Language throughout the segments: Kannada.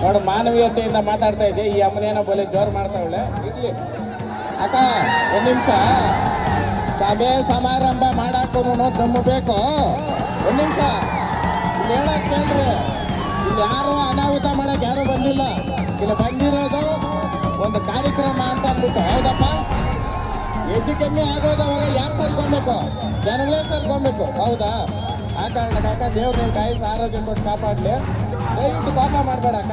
ನೋಡು ಮಾನವೀಯತೆಯಿಂದ ಮಾತಾಡ್ತಾ ಇದ್ದೆ. ಈ ಅಮ್ಮನೇನೋ ಬೋಲೆ ಜೋರು ಮಾಡ್ತಾವಳೆ. ಇರ್ಲಿ ಅಕ್ಕ, ಒಂದು ನಿಮಿಷ. ಸಭೆ ಸಮಾರಂಭ ಮಾಡಾಕು ದಮ್ಮು ಬೇಕು. ಒಂದು ನಿಮಿಷ ಇಲ್ಲಿ ಹೇಳಕ್ ಕೇಳ್ರಿ. ಇಲ್ಲಿ ಯಾರು ಅನಾಹುತ ಮಾಡಕ್ ಯಾರು ಬಂದಿಲ್ಲ. ಇಲ್ಲಿ ಬಂದಿರೋದು ಒಂದು ಕಾರ್ಯಕ್ರಮ ಅಂತ ಅಂದ್ಬಿಟ್ಟು. ಹೌದಪ್ಪ, ಹೆಚ್ಚು ಕಮ್ಮಿ ಆಗೋದವಾಗ ಯಾರು ಸೇರ್ಕೊಬೇಕು? ಜನಗಳೇ ಸೇರ್ಕೊಬೇಕು. ಹೌದಾ? ಆ ಕಾರಣಕ್ಕ ದೇವ್ರ ನಿನ್ ಕಾಯಿಸಿ ಆರೋಗ್ಯ ಕೊಟ್ಟು ಕಾಪಾಡ್ಲಿ. ದಯವಿಟ್ಟು ಪಾಪ ಮಾಡ್ಬೇಡಕ್ಕ.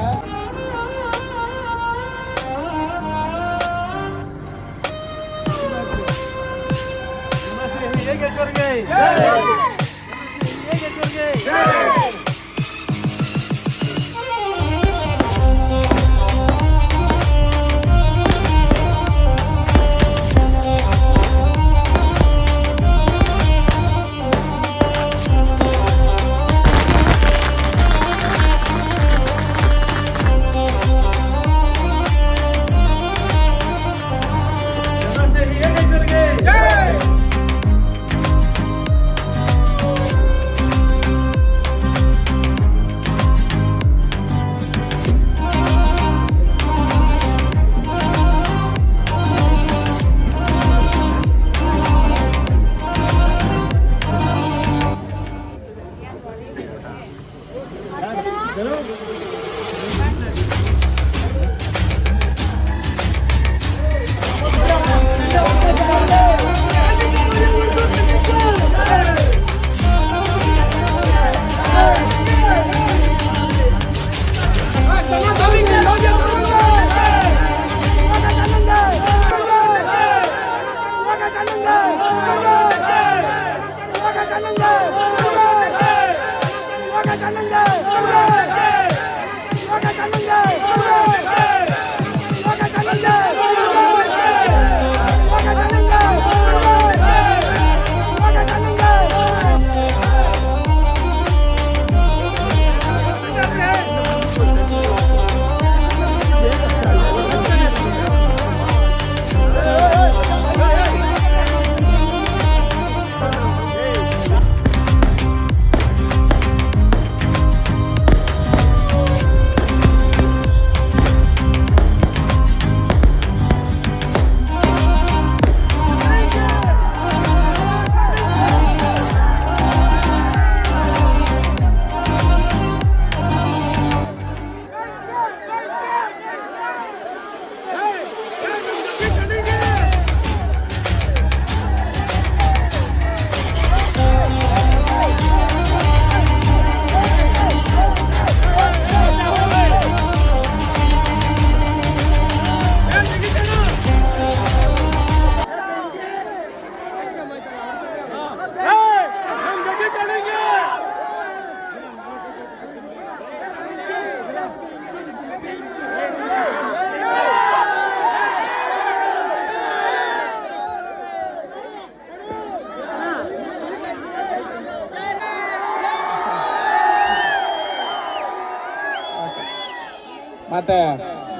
ಮತ್ತೆ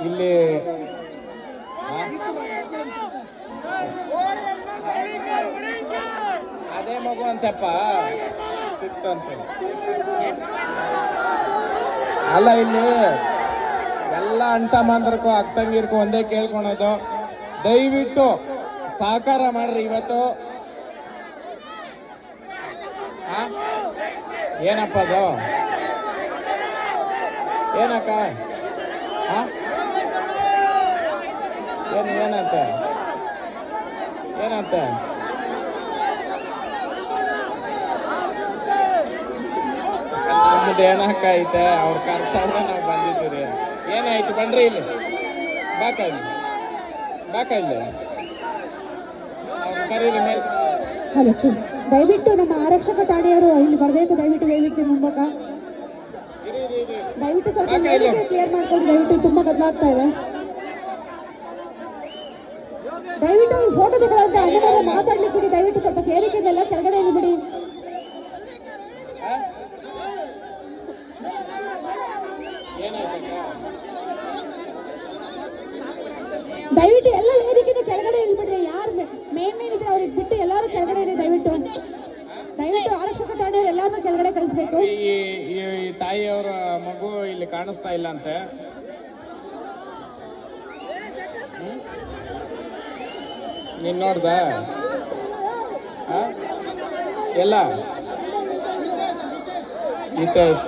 ಇಲ್ಲಿ ಅದೇ ಮಗು ಅಂತಪ್ಪ ಸಿಕ್ತಂತ. ಅಲ್ಲ, ಇಲ್ಲಿ ಎಲ್ಲ ಅಂಟ ಮಾಂದ್ರಕ್ಕೂ ಅಕ್ಕಂಗಿರ್ಕೂ ಒಂದೇ ಕೇಳ್ಕೊಳೋದು, ದಯವಿಟ್ಟು ಸಹಕಾರ ಮಾಡ್ರಿ. ಇವತ್ತು ಏನಪ್ಪ ಅದು? ಏನಕ್ಕ? ಏನಂತೆ ಏನಂತೆ? ನಮ್ದು ಏನಕ್ಕ ಐತೆ? ಅವ್ರ ಕರ್ಸಂದ್ರೆ ನಾವು ಬಂದಿದ್ದೀರಿ. ಏನಾಯ್ತು? ಬನ್ರಿ ಇಲ್ಲಿ, ಬಾಕಲ್ಲಿ ಅವ್ರು ಕರೀರಿ ಮೇಲೆ. ದಯವಿಟ್ಟು ನಮ್ಮ ಆರಕ್ಷಕ ಠಾಣೆಯವರು ಇಲ್ಲಿ ಬರಬೇಕು. ದಯವಿಟ್ಟು ವೇದಿಕೆ ಮುಂಬಕ ದಯವಿಟ್ಟು ಸ್ವಲ್ಪ ಕ್ಲಿಯರ್ ಮಾಡ್ಕೊಂಡು. ದಯವಿಟ್ಟು ತುಂಬಾ ಗದ್ದಲಾಗ್ತಾ ಇದೆ. ದಯವಿಟ್ಟು ಫೋಟೋ ತಗೊಳ್ಳಂತೆ ಅಣ್ಣನ ಮಾತಾಡ್ಲಿಕ್ಕೆ ಬಿಡಿ. ದಯವಿಟ್ಟು ಸ್ವಲ್ಪ ಕೇಳಿಕೆಲ್ಲ ಕೆಳಗಡೆ ಇಲ್ಲಿ ಬಿಡಿ. ದಯವಿಟ್ಟು ಎಲ್ಲ ವೇದಿಕೆಯಿಂದ ಕೆಳಗಡೆ ಇಲ್ಬಿಡ್ರಿ. ಯಾರು ಮೇನ್ ಇದ್ರೆ ಅವ್ರಿಗೆ ಬಿಟ್ಟು ಎಲ್ಲರೂ ಕೆಳಗಡೆ ಇರಿ ದಯವಿಟ್ಟು. ದಯವಿಟ್ಟು ಆರಕ್ಷಕ ಠಾಣೆಯವರು ಎಲ್ಲಾರನ್ನೂ ಕೆಳಗಡೆ ಕಳಿಸ್ಬೇಕು. ಈ ತಾಯಿಯವರ ಮಗು ಇಲ್ಲಿ ಕಾಣಿಸ್ತಾ ಇಲ್ಲ ಅಂತೆ. ನೀನ್ ನೋಡ್ದ ಎಲ್ಲ ಹಿತೇಶ್,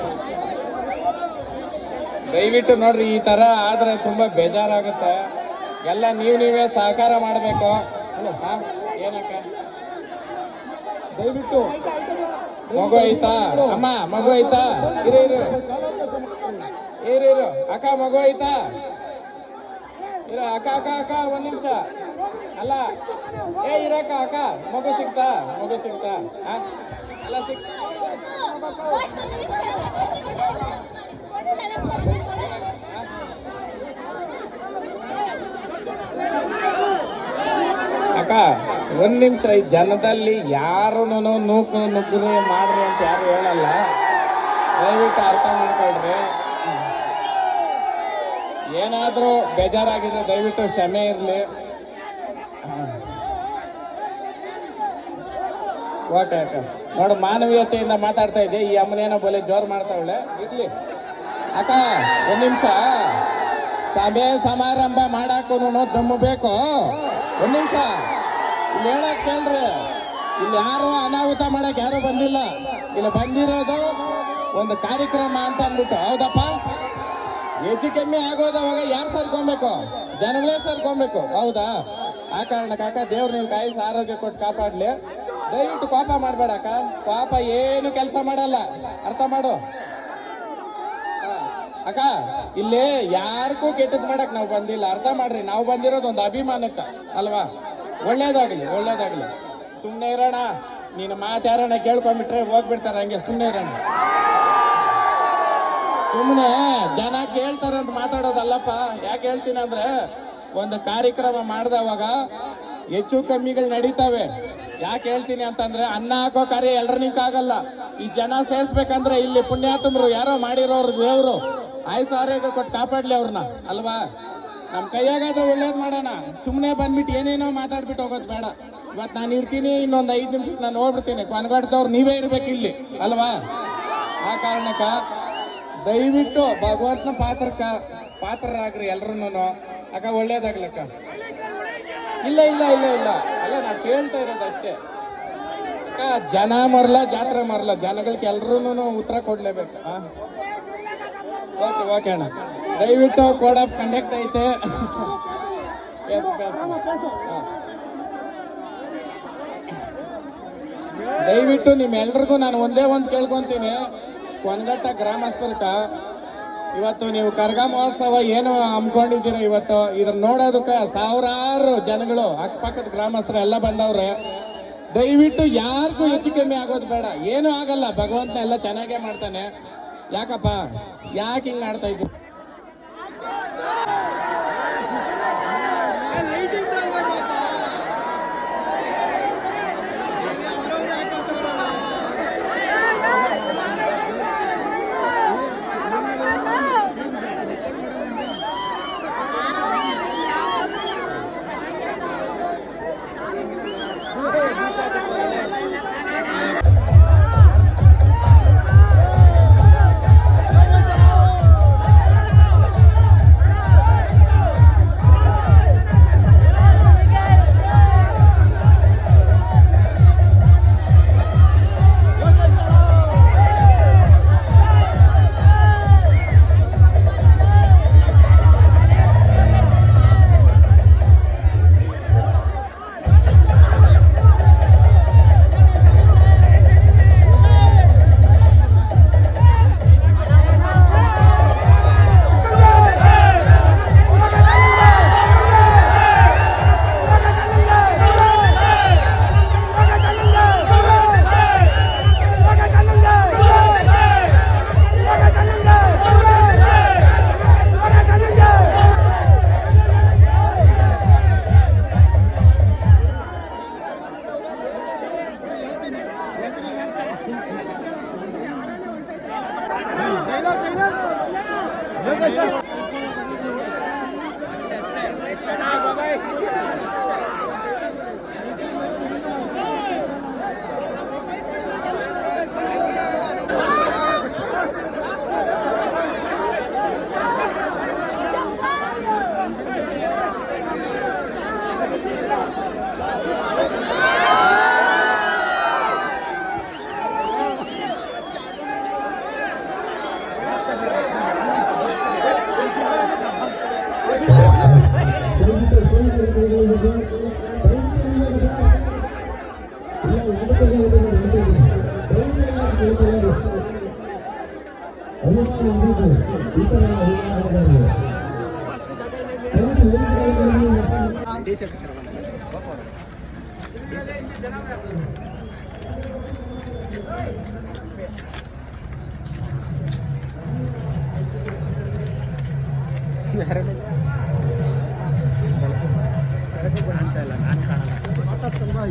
ದಯವಿಟ್ಟು ನೋಡ್ರಿ, ಈ ತರ ಆದ್ರೆ ತುಂಬಾ ಬೇಜಾರಾಗುತ್ತೆ. ಎಲ್ಲ ನೀವೇ ಸಹಕಾರ ಮಾಡಬೇಕು. ಏನಕ್ಕ ದಯವಿಟ್ಟು ಮಗು ಐತಾ ಅಮ್ಮ, ಮಗು ಐತಾ? ಇರು ಅಕ್ಕ, ಮಗು ಐತಾ? ಅಕ್ಕ ಅಕ್ಕ ಅಕ್ಕ ಒಂದ್ ನಿಮಿಷ. ಅಲ್ಲ ಇರಕ್ಕ ಅಕ್ಕ, ಮಗು ಸಿಗ್ತಾ? ಅಲ್ಲ ಅಕ್ಕ ಒಂದ್ ನಿಮಿಷ. ಈ ಜನದಲ್ಲಿ ಯಾರು ನೂಕು ನುಗ್ಗುನು ಮಾಡ್ರಿ ಅಂತ ಯಾರು ಹೇಳಲ್ಲ. ದಯವಿಟ್ಟು ಅರ್ಥ ಮಾಡ್ಕೊಳ್ರಿ. ಏನಾದ್ರೂ ಬೇಜಾರಾಗಿದ್ರೆ ದಯವಿಟ್ಟು ಕ್ಷಮೆ ಇರ್ಲಿ. ಓಕೆ ಅಕ್ಕ, ನೋಡು, ಮಾನವೀಯತೆಯಿಂದ ಮಾತಾಡ್ತಾ ಇದ್ದೆ. ಈ ಅಮ್ಮನೇನೋ ಬೋಲೆ ಜೋರ್ ಮಾಡ್ತಾವಳೆ. ಇರ್ಲಿ ಅಕ್ಕ, ಒಂದ್ ನಿಮಿಷ. ಸಭೆ ಸಮಾರಂಭ ಮಾಡಾಕು ದಮ್ಮು ಬೇಕು. ಒಂದ್ ನಿಮಿಷ ಇಲ್ಲಿ ಹೇಳಕ್ ಕೇಳ್ರಿ. ಇಲ್ಲಿ ಯಾರು ಅನಾಹುತ ಮಾಡಕ್ ಯಾರು ಬಂದಿಲ್ಲ. ಇಲ್ಲಿ ಬಂದಿರೋದು ಒಂದು ಕಾರ್ಯಕ್ರಮ ಅಂತ ಅಂದ್ಬಿಟ್ಟು. ಹೌದಪ್ಪ, ಹೆಚ್ಚು ಕಮ್ಮಿ ಆಗೋದವಾಗ ಯಾರು ಸರ್ಕೊಬೇಕು? ಜನಗಳೇ ಸರ್ಕೊಬೇಕು. ಹೌದಾ? ಆ ಕಾರಣಕ್ಕೆ ಅಕ್ಕ, ದೇವ್ರು ನಿನ್ ಕಾಯಿಸಿ ಆರೋಗ್ಯ ಕೊಟ್ಟು ಕಾಪಾಡ್ಲಿ. ದಯವಿಟ್ಟು ಕೋಪ ಮಾಡ್ಬೇಡ ಅಕ್ಕ. ಕೋಪ ಏನು ಕೆಲಸ ಮಾಡಲ್ಲ, ಅರ್ಥ ಮಾಡು ಅಕ್ಕ. ಇಲ್ಲಿ ಯಾರಿಗೂ ಕೆಟ್ಟದ್ ಮಾಡಕ್ ನಾವು ಬಂದಿಲ್ಲ, ಅರ್ಥ ಮಾಡ್ರಿ. ನಾವು ಬಂದಿರೋದು ಒಂದು ಅಭಿಮಾನಕ್ಕ ಅಲ್ವಾ? ಒಳ್ಳೇದಾಗ್ಲಿ. ಸುಮ್ನೆ ಇರೋಣ. ನೀನು ಮಾತಾರೋಣ ಕೇಳ್ಕೊಂಡ್ಬಿಟ್ರೆ ಹೋಗ್ಬಿಡ್ತಾರ, ಹಂಗೆ ಸುಮ್ನೆ ಇರೋಣ. ಸುಮ್ಮನೆ ಜನ ಕೇಳ್ತಾರಂತ ಮಾತಾಡೋದಲ್ಲಪ್ಪ. ಯಾಕೆ ಹೇಳ್ತೀನಿ ಅಂದ್ರೆ, ಒಂದು ಕಾರ್ಯಕ್ರಮ ಮಾಡಿದವಾಗ ಹೆಚ್ಚು ಕಮ್ಮಿಗಳು ನಡೀತಾವೆ. ಯಾಕೆ ಹೇಳ್ತೀನಿ ಅಂತಂದ್ರೆ, ಅನ್ನ ಹಾಕೋ ಕಾರ್ಯ ಎಲ್ಲರನಿಕ್ಕಾಗಲ್ಲ. ಈ ಜನ ಸೇರ್ಸ್ಬೇಕಂದ್ರೆ ಇಲ್ಲಿ ಪುಣ್ಯಾತ್ಮರು ಯಾರೋ ಮಾಡಿರೋರು ದೇವ್ರು ಆಯ್ತು ಆರೋಗ್ಯ ಕೊಟ್ಟು ಕಾಪಾಡ್ಲಿ ಅವ್ರನ್ನ, ಅಲ್ವಾ? ನಮ್ ಕೈಯಾಗಾದ್ರೆ ಒಳ್ಳೇದ್ ಮಾಡೋಣ. ಸುಮ್ಮನೆ ಬಂದ್ಬಿಟ್ಟು ಏನೇನೋ ಮಾತಾಡ್ಬಿಟ್ಟು ಹೋಗೋದು ಬೇಡ. ಇವತ್ತು ನಾನು ಇರ್ತೀನಿ, ಇನ್ನೊಂದು 5 ನಿಮಿಷಕ್ಕೆ ನಾನು ಹೋಗ್ಬಿಡ್ತೀನಿ. ಕೊನೆಗಾಡ್ದವ್ರು ನೀವೇ ಇರ್ಬೇಕು ಇಲ್ಲಿ, ಅಲ್ವಾ? ಆ ಕಾರಣಕ್ಕ ದಯವಿಟ್ಟು ಭಗವಂತನ ಪಾತ್ರರಾಗ್ರಿ ಎಲ್ರೂನು. ಅಕ್ಕ ಒಳ್ಳೇದಾಗ್ಲಕ್ಕ. ಇಲ್ಲ ಅಲ್ಲ, ನಾ ಕೇಳ್ತಾ ಇರೋದಷ್ಟೇ ಅಕ್ಕ. ಜನ ಮರಲ ಜಾತ್ರೆ ಮರಲ, ಜನಗಳಿಗೆ ಎಲ್ರೂನು ಉತ್ತರ ಕೊಡ್ಲೇಬೇಕು. ಓಕೆ ಅಣ್ಣ, ದಯವಿಟ್ಟು ಕೋಡ್ ಆಫ್ ಕಂಡಕ್ಟ್ ಐತೆ. ದಯವಿಟ್ಟು ನಿಮ್ಮೆಲ್ರಿಗೂ ನಾನು ಒಂದೇ ಒಂದು ಕೇಳ್ಕೊಂತೀನಿ. ಕೊನಘಟ್ಟ ಗ್ರಾಮಸ್ಥರ್ಕ ಇವತ್ತು ನೀವು ಕರ್ಗ ಮಹೋತ್ಸವ ಏನು ಹಮ್ಮಿಕೊಂಡಿದ್ದೀರ, ಇವತ್ತು ಇದನ್ನ ನೋಡೋದಕ್ಕೆ ಸಾವಿರಾರು ಜನಗಳು ಅಕ್ಕಪಕ್ಕದ ಗ್ರಾಮಸ್ಥರು ಎಲ್ಲ ಬಂದವ್ರೆ. ದಯವಿಟ್ಟು ಯಾರಿಗೂ ಹೆಚ್ಚು ಕಮ್ಮಿ ಆಗೋದು ಬೇಡ. ಏನೂ ಆಗಲ್ಲ, ಭಗವಂತನ ಎಲ್ಲ ಚೆನ್ನಾಗೇ ಮಾಡ್ತಾನೆ. ಯಾಕಪ್ಪ, ಯಾಕೆ ಹಿಂಗ್ ಆಡ್ತಾ ಇದ್ದೀವಿ?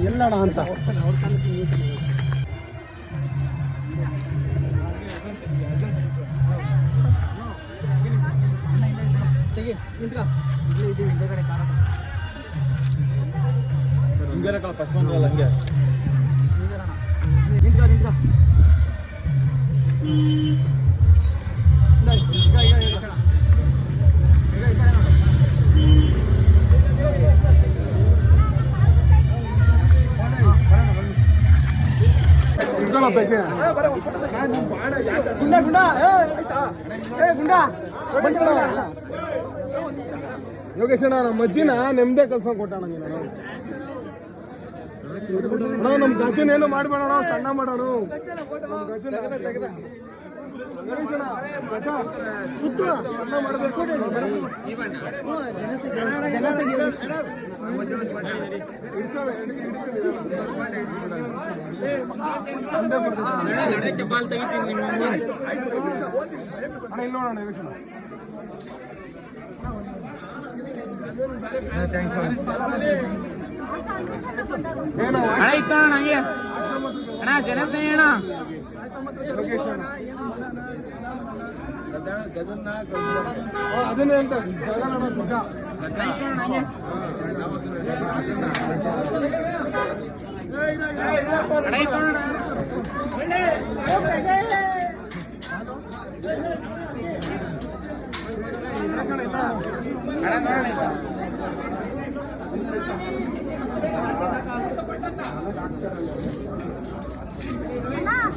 ಎಲ್ಲಣ ಅಂತ ಹಿಂಗೆ ಫಸ್ಟ್ ಬಂದ್ರಲ್ಲ ಹಂಗೆ ಯೋಗೇಶ್ ಅಣ್ಣ ನಮ್ಮ ಅಜ್ಜಿನ ನೆಮ್ಮದೇ ಕಲ್ಸ್ಕೊಂಡ್ ಕೊಟ್ಟಣ ನೀನು ನಮ್ ಗಜನ್ ಏನು ಮಾಡ್ಬೇಡಣ ಸಣ್ಣ ಮಾಡೋಣ ನಮ್ ಗಜನ್ ಗಜ ಸಣ್ಣ ಮಾಡಬೇಕು ಅಣ್ಣ ಇಲ್ಲ ನೋಡೋಣ ಯೋಗೇಶ್ ಅದನ್ನೇ ಹೇಳ್ತಾರೆ ಜಾಗ ನೋಡೋದು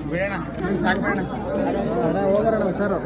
ಬಿಡೋಣ ಸಾಕು ಬೇಡ ಹೋಗೋಣ ಹುಷಾರು